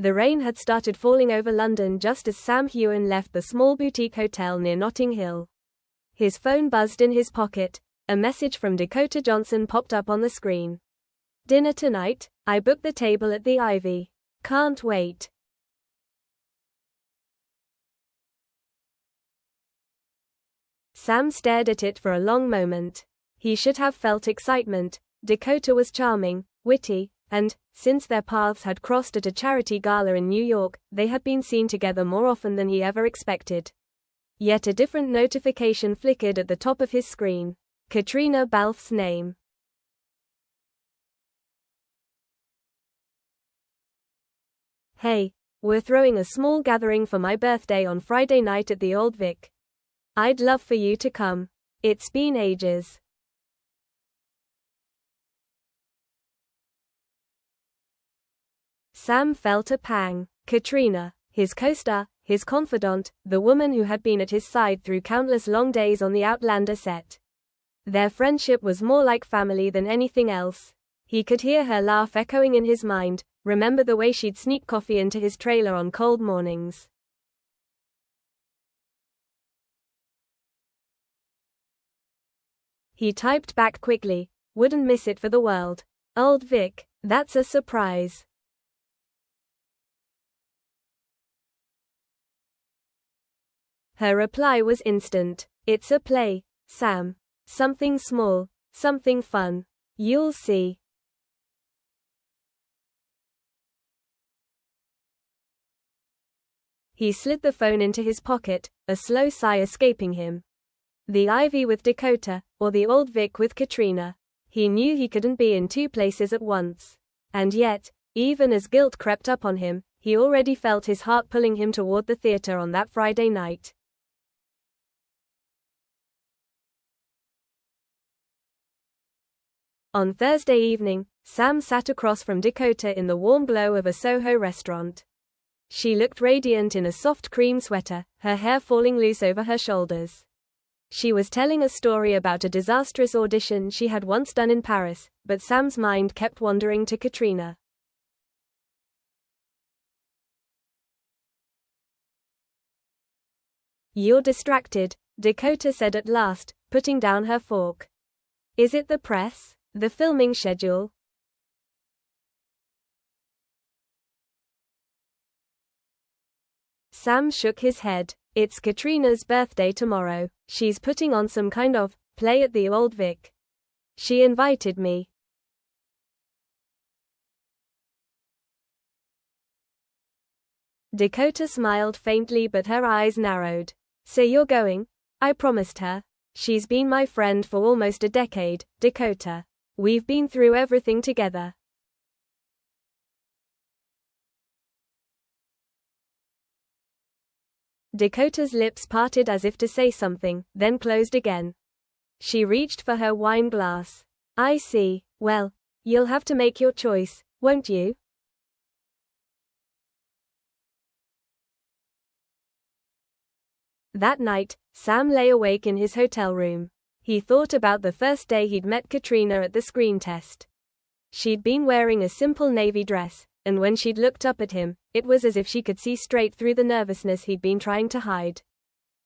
The rain had started falling over London just as Sam Heughan left the small boutique hotel near Notting Hill. His phone buzzed in his pocket. A message from Dakota Johnson popped up on the screen. "Dinner tonight? I booked the table at the Ivy. Can't wait." Sam stared at it for a long moment. He should have felt excitement. Dakota was charming, witty, and, since their paths had crossed at a charity gala in New York, they had been seen together more often than he ever expected. Yet a different notification flickered at the top of his screen. Caitriona Balfe's name. "Hey, we're throwing a small gathering for my birthday on Friday night at the Old Vic. I'd love for you to come. It's been ages." Sam felt a pang. Caitriona, his co-star, his confidant, the woman who had been at his side through countless long days on the Outlander set. Their friendship was more like family than anything else. He could hear her laugh echoing in his mind. Remember the way she'd sneak coffee into his trailer on cold mornings. He typed back quickly, "Wouldn't miss it for the world. Old Vic, that's a surprise." Her reply was instant. "It's a play, Sam. Something small, something fun. You'll see." He slid the phone into his pocket, a slow sigh escaping him. The Ivy with Dakota, or the Old Vic with Caitriona. He knew he couldn't be in two places at once. And yet, even as guilt crept up on him, he already felt his heart pulling him toward the theater on that Friday night. On Thursday evening, Sam sat across from Dakota in the warm glow of a Soho restaurant. She looked radiant in a soft cream sweater, her hair falling loose over her shoulders. She was telling a story about a disastrous audition she had once done in Paris, but Sam's mind kept wandering to Caitriona. "You're distracted," Dakota said at last, putting down her fork. "Is it the press? The filming schedule?" Sam shook his head. "It's Caitriona's birthday tomorrow. She's putting on some kind of play at the Old Vic. She invited me." Dakota smiled faintly but her eyes narrowed. "So you're going?" "I promised her. She's been my friend for almost a decade, Dakota. We've been through everything together." Dakota's lips parted as if to say something, then closed again. She reached for her wine glass. "I see. Well, you'll have to make your choice, won't you?" That night, Sam lay awake in his hotel room. He thought about the first day he'd met Caitriona at the screen test. She'd been wearing a simple navy dress, and when she'd looked up at him, it was as if she could see straight through the nervousness he'd been trying to hide.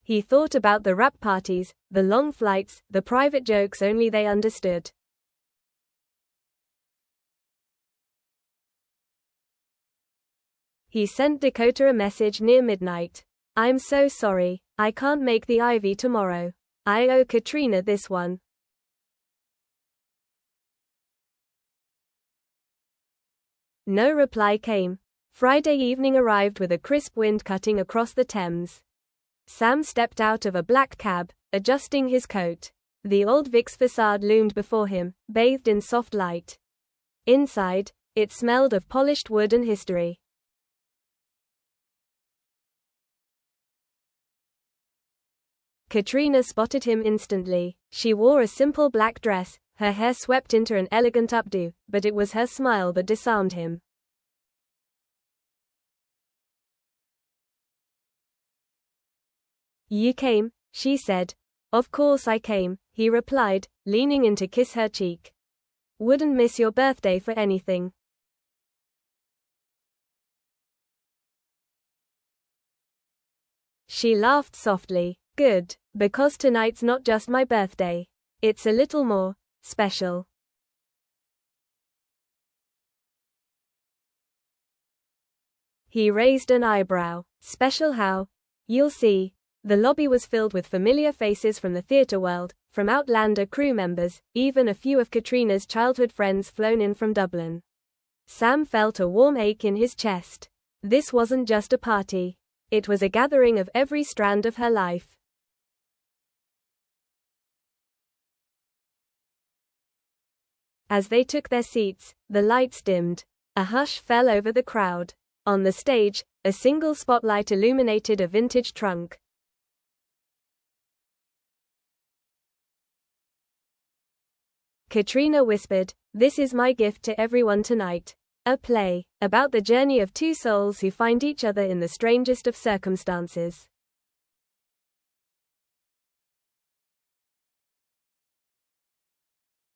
He thought about the wrap parties, the long flights, the private jokes only they understood. He sent Dakota a message near midnight. "I'm so sorry, I can't make the Ivy tomorrow. I owe Caitriona this one." No reply came. Friday evening arrived with a crisp wind cutting across the Thames. Sam stepped out of a black cab, adjusting his coat. The Old Vic's facade loomed before him, bathed in soft light. Inside, it smelled of polished wood and history. Caitriona spotted him instantly. She wore a simple black dress, her hair swept into an elegant updo, but it was her smile that disarmed him. "You came," she said. "Of course I came," he replied, leaning in to kiss her cheek. "Wouldn't miss your birthday for anything." She laughed softly. Good, because tonight's not just my birthday. It's a little more special. He raised an eyebrow. Special how? You'll see. The lobby was filled with familiar faces from the theater world, from Outlander crew members, even a few of Caitriona's childhood friends flown in from Dublin. Sam felt a warm ache in his chest. This wasn't just a party. It was a gathering of every strand of her life. As they took their seats, the lights dimmed. A hush fell over the crowd. On the stage, a single spotlight illuminated a vintage trunk. Caitriona whispered, "This is my gift to everyone tonight. A play about the journey of two souls who find each other in the strangest of circumstances."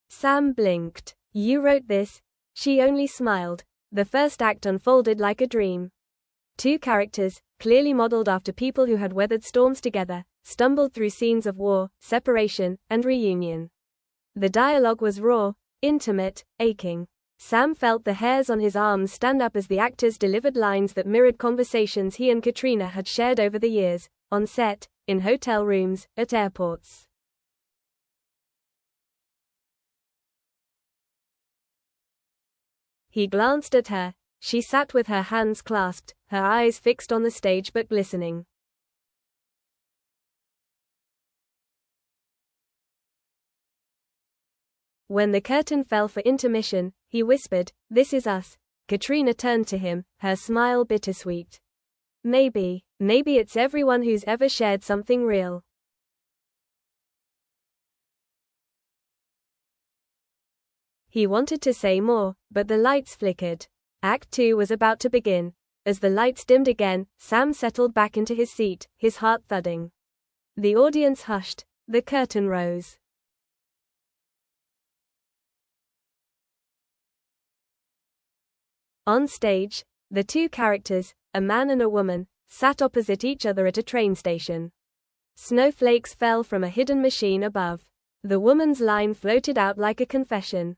Sam blinked. "You wrote this?" She only smiled. The first act unfolded like a dream. Two characters, clearly modeled after people who had weathered storms together, stumbled through scenes of war, separation, and reunion. The dialogue was raw, intimate, aching. Sam felt the hairs on his arms stand up as the actors delivered lines that mirrored conversations he and Caitriona had shared over the years, on set, in hotel rooms, at airports. He glanced at her. She sat with her hands clasped, her eyes fixed on the stage but glistening. When the curtain fell for intermission, he whispered, "This is us." Caitriona turned to him, her smile bittersweet. Maybe it's everyone who's ever shared something real. He wanted to say more, but the lights flickered. Act 2 was about to begin. As the lights dimmed again, Sam settled back into his seat, his heart thudding. The audience hushed. The curtain rose. On stage, the two characters, a man and a woman, sat opposite each other at a train station. Snowflakes fell from a hidden machine above. The woman's line floated out like a confession.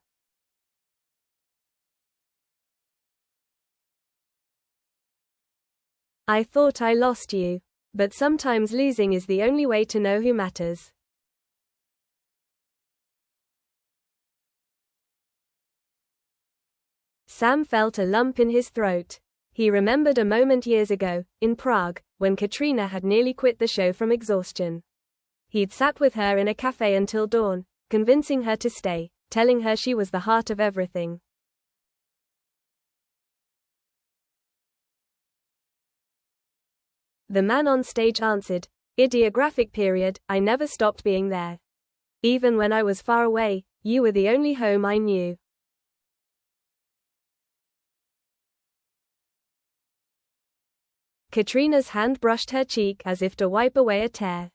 "I thought I lost you. But sometimes losing is the only way to know who matters." Sam felt a lump in his throat. He remembered a moment years ago, in Prague, when Caitriona had nearly quit the show from exhaustion. He'd sat with her in a cafe until dawn, convincing her to stay, telling her she was the heart of everything. The man on stage answered, "Ideographic period, I never stopped being there. Even when I was far away, you were the only home I knew." Caitriona's hand brushed her cheek as if to wipe away a tear.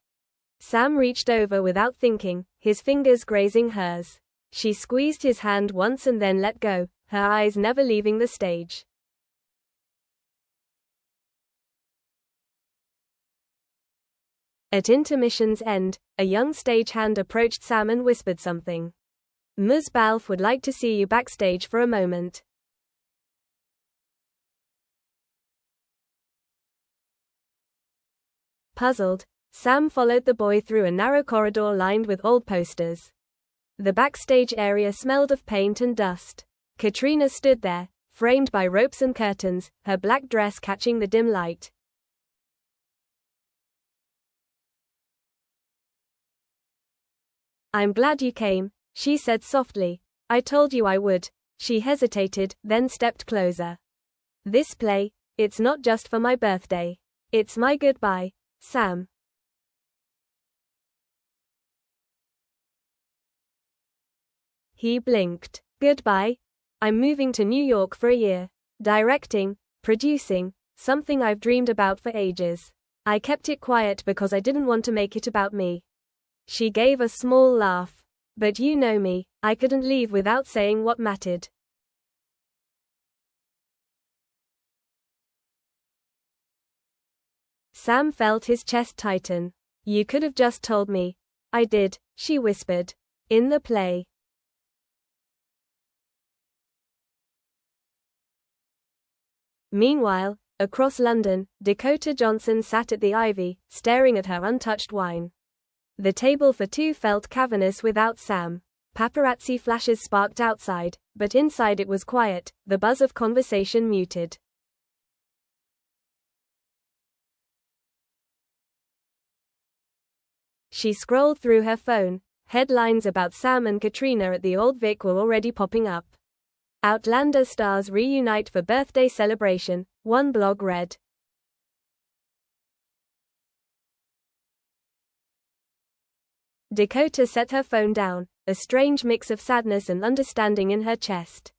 Sam reached over without thinking, his fingers grazing hers. She squeezed his hand once and then let go, her eyes never leaving the stage. At intermission's end, a young stagehand approached Sam and whispered something. "Ms. Balfe would like to see you backstage for a moment." Puzzled, Sam followed the boy through a narrow corridor lined with old posters. The backstage area smelled of paint and dust. Caitriona stood there, framed by ropes and curtains, her black dress catching the dim light. "I'm glad you came," she said softly. "I told you I would." She hesitated, then stepped closer. "This play, it's not just for my birthday. It's my goodbye, Sam." He blinked. "Goodbye? I'm moving to New York for a year. Directing, producing, something I've dreamed about for ages. I kept it quiet because I didn't want to make it about me." She gave a small laugh. "But you know me, I couldn't leave without saying what mattered." Sam felt his chest tighten. You could have just told me. I did, she whispered. In the play. Meanwhile, across London, Dakota Johnson sat at the Ivy, staring at her untouched wine. The table for two felt cavernous without Sam. Paparazzi flashes sparked outside, but inside it was quiet, the buzz of conversation muted. She scrolled through her phone. Headlines about Sam and Caitriona at the Old Vic were already popping up. Outlander stars reunite for birthday celebration, one blog read. Dakota set her phone down, a strange mix of sadness and understanding in her chest.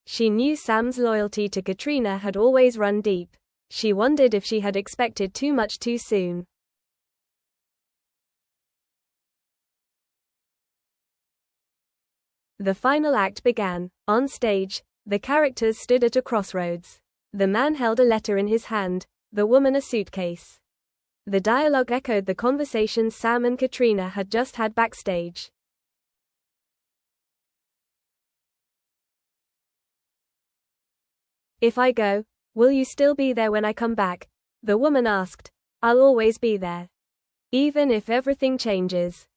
She knew Sam's loyalty to Caitriona had always run deep. She wondered if she had expected too much too soon. The final act began. On stage, the characters stood at a crossroads. The man held a letter in his hand, the woman a suitcase. The dialogue echoed the conversations Sam and Caitriona had just had backstage. If I go, will you still be there when I come back? The woman asked. I'll always be there. Even if everything changes.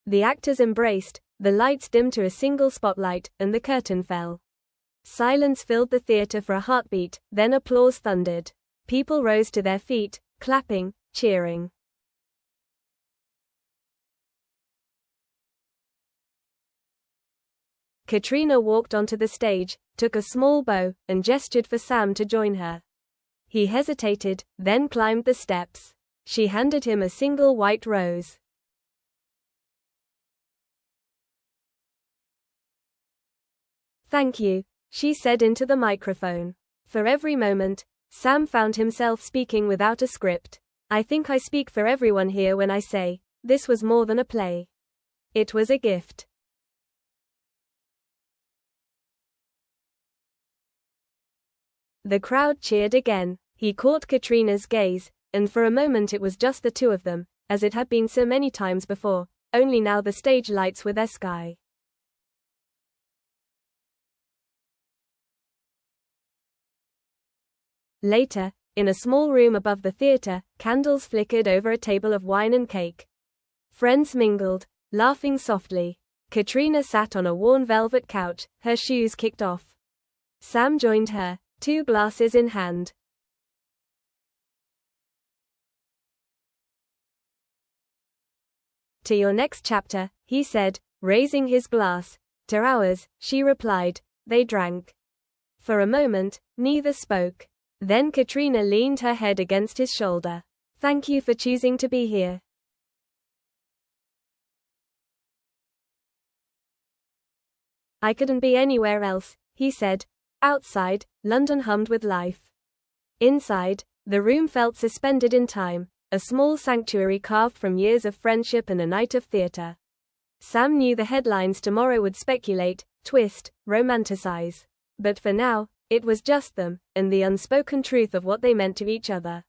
The actors embraced, the lights dimmed to a single spotlight, and the curtain fell. Silence filled the theater for a heartbeat, then applause thundered. People rose to their feet, clapping, cheering. Caitriona walked onto the stage, took a small bow, and gestured for Sam to join her. He hesitated, then climbed the steps. She handed him a single white rose. Thank you, she said into the microphone. For every moment, Sam found himself speaking without a script. I think I speak for everyone here when I say, this was more than a play. It was a gift. The crowd cheered again. He caught Caitriona's gaze, and for a moment it was just the two of them, as it had been so many times before, only now the stage lights were their sky. Later, in a small room above the theater, candles flickered over a table of wine and cake. Friends mingled, laughing softly. Caitriona sat on a worn velvet couch, her shoes kicked off. Sam joined her, two glasses in hand. To your next chapter, he said, raising his glass. To ours, she replied. They drank. For a moment, neither spoke. Then Caitriona leaned her head against his shoulder. Thank you for choosing to be here. I couldn't be anywhere else, he said. Outside, London hummed with life. Inside, the room felt suspended in time, a small sanctuary carved from years of friendship and a night of theater. Sam knew the headlines tomorrow would speculate, twist, romanticize. But for now, it was just them, and the unspoken truth of what they meant to each other.